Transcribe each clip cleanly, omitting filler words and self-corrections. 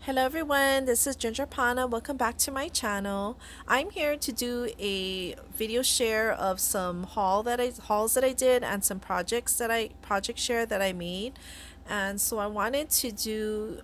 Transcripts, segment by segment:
Hello everyone, this is Ginger Pana. Welcome back to my channel. I'm here to do a video share of some hauls that I did and some project share that I made. And so I wanted to do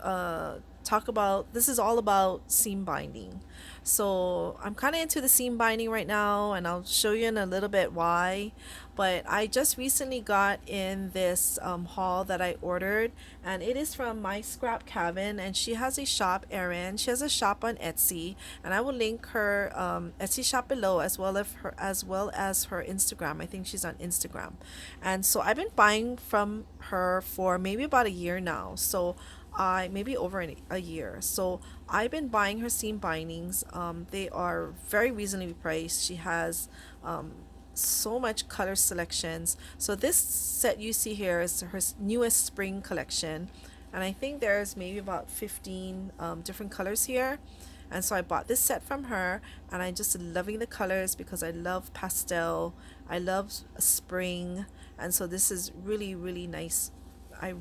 talk about this is all about seam binding. So I'm kind of into the seam binding right now, and I'll show you in a little bit why. But I just recently got in this haul that I ordered, and it is from My Scrap Cabin, and she has a shop, Erin. She has a shop on Etsy, and I will link her Etsy shop below as well as her Instagram. I think she's on Instagram, and so I've been buying from her for maybe about a year now. So I maybe over a year. So I've been buying her seam bindings. They are very reasonably priced. She has so much color selections. So this set you see here is her newest spring collection, and I think there's maybe about 15 different colors here. And so I bought this set from her, and I'm just loving the colors because I love pastel. I love spring, and so this is really, really nice. I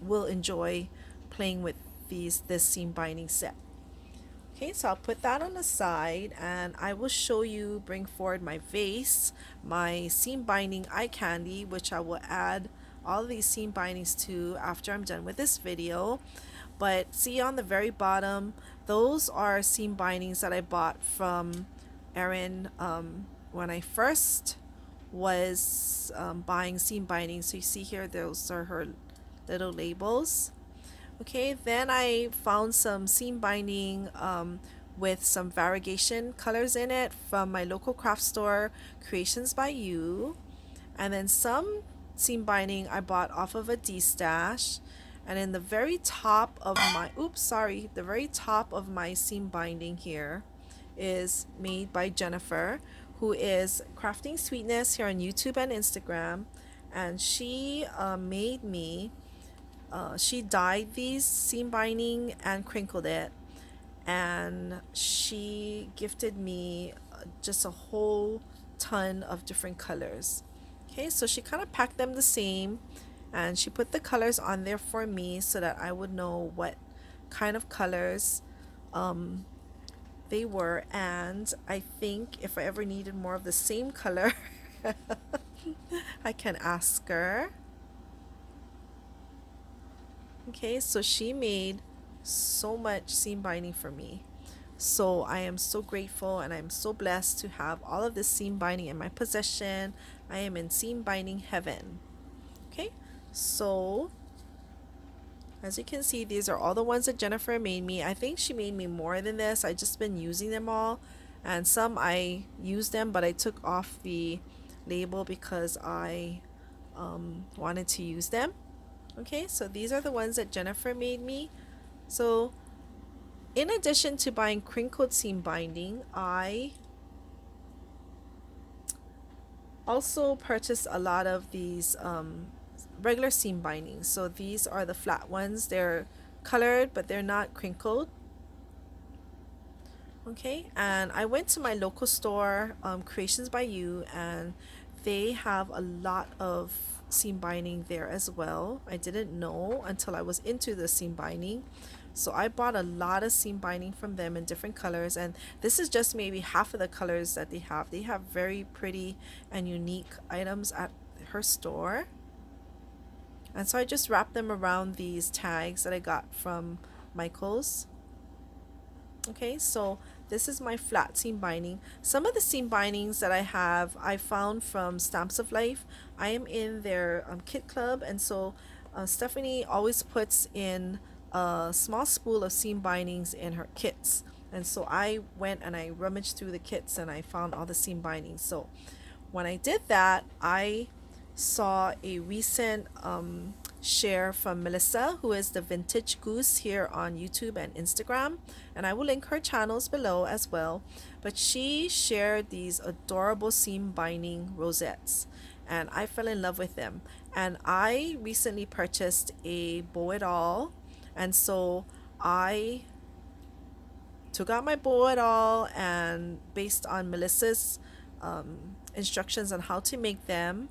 will enjoy playing with this seam binding set. Okay, so I'll put that on the side, and I will show you, bring forward my vase, my seam binding eye candy, which I will add all of these seam bindings to after I'm done with this video. But see on the very bottom, those are seam bindings that I bought from Erin when I first was buying seam bindings. So you see here, those are her little labels. Okay, then I found some seam binding with some variegation colors in it from my local craft store, Creations by You. And then some seam binding I bought off of a D-stash. And in the very top of my, oops, sorry, the very top of my seam binding here is made by Jennifer, who is Crafting Sweetness here on YouTube and Instagram. And she made me she dyed these seam binding and crinkled it, and she gifted me just a whole ton of different colors. Okay, so she kind of packed them the same, and she put the colors on there for me so that I would know what kind of colors um, they were. And I think if I ever needed more of the same color, I can ask her. Okay, so she made so much seam binding for me. So I am so grateful, and I'm so blessed to have all of this seam binding in my possession. I am in seam binding heaven. Okay, so as you can see, these are all the ones that Jennifer made me. I think she made me more than this. I just been using them all, and some I used them, but I took off the label because I wanted to use them. Okay, so these are the ones that Jennifer made me. So in addition to buying crinkled seam binding, I also purchased a lot of these regular seam bindings. So these are the flat ones. They're colored, but they're not crinkled. Okay, and I went to my local store, Creations by You, and they have a lot of seam binding there as well. I didn't know until I was into the seam binding. So I bought a lot of seam binding from them in different colors, and this is just maybe half of the colors that they have. They have very pretty and unique items at her store. And so I just wrapped them around these tags that I got from Michael's. Okay, so this is my flat seam binding. Some of the seam bindings that I have, I found from Stamps of Life. I am in their kit club, and so Stephanie always puts in a small spool of seam bindings in her kits. And so I went and I rummaged through the kits, and I found all the seam bindings. So when I did that, I saw a recent share from Melissa, who is the Vintage Goose here on YouTube and Instagram, and I will link her channels below as well. But she shared these adorable seam binding rosettes, and I fell in love with them. And I recently purchased a Bow It All, and so I took out my Bow It All, and based on Melissa's instructions on how to make them,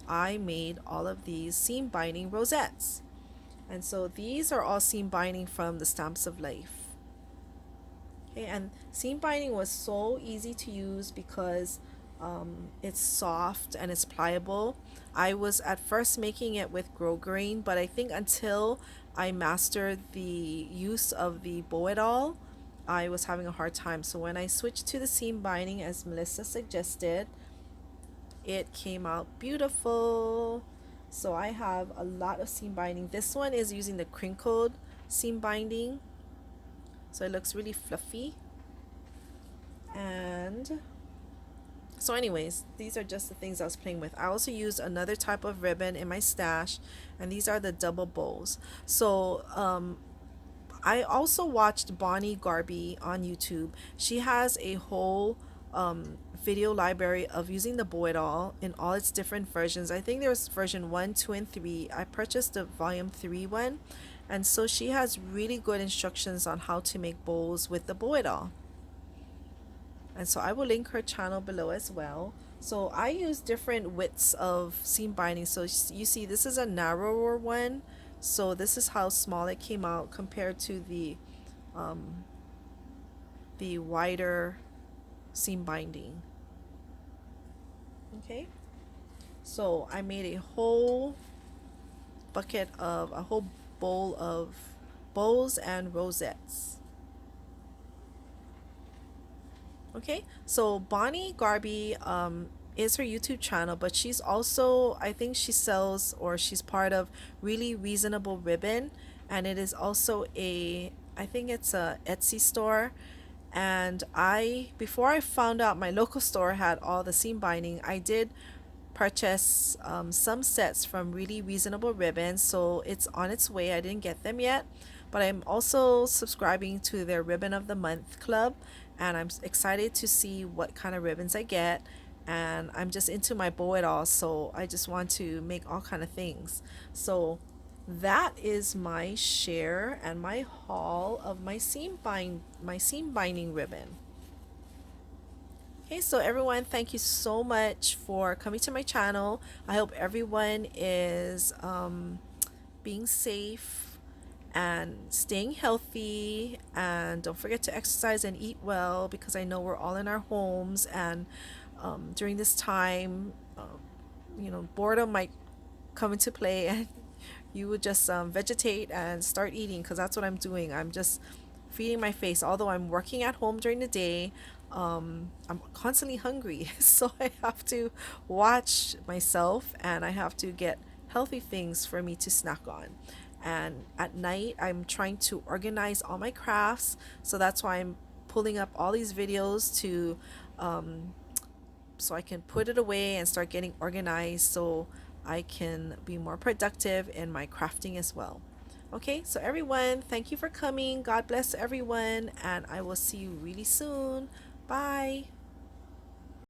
I made all of these seam binding rosettes. And so these are all seam binding from the Stamps of Life. Okay, and seam binding was so easy to use because it's soft and it's pliable. I was at first making it with grosgrain, but I think until I mastered the use of the bow it all, I was having a hard time. So when I switched to the seam binding, as Melissa suggested, it came out beautiful. So I have a lot of seam binding. This one is using the crinkled seam binding, so it looks really fluffy. And so anyways, these are just the things I was playing with. I also used another type of ribbon in my stash, and these are the double bows. So I also watched Bonnie Garby on YouTube. She has a whole video library of using the bow it all in all its different versions. I think there's version 1, 2, and 3. I purchased the volume 3 one, and so she has really good instructions on how to make bows with the bow it all. And so I will link her channel below as well. So I use different widths of seam binding. So you see this is a narrower one. So this is how small it came out compared to the wider seam binding. Okay. So I made a whole bowl of bows and rosettes. Okay, so Bonnie Garby is her YouTube channel, but she's also, I think she sells or she's part of Really Reasonable Ribbon, and it is also I think it's a Etsy store. And before I found out my local store had all the seam binding, I did purchase some sets from Really Reasonable Ribbons, so it's on its way. I didn't get them yet, but I'm also subscribing to their Ribbon of the Month club, and I'm excited to see what kind of ribbons I get. And I'm just into my bow it all, so I just want to make all kind of things. So that is my share and my haul of my seam binding ribbon. Okay, so everyone, thank you so much for coming to my channel. I hope everyone is being safe and staying healthy, and don't forget to exercise and eat well, because I know we're all in our homes, and during this time, boredom might come into play, and you would just vegetate and start eating, because that's what I'm doing. I'm just feeding my face. Although I'm working at home during the day, I'm constantly hungry. So I have to watch myself, and I have to get healthy things for me to snack on. And at night, I'm trying to organize all my crafts. So that's why I'm pulling up all these videos to so I can put it away and start getting organized, so I can be more productive in my crafting as well. Okay, so everyone, thank you for coming. God bless everyone, and I will see you really soon. Bye.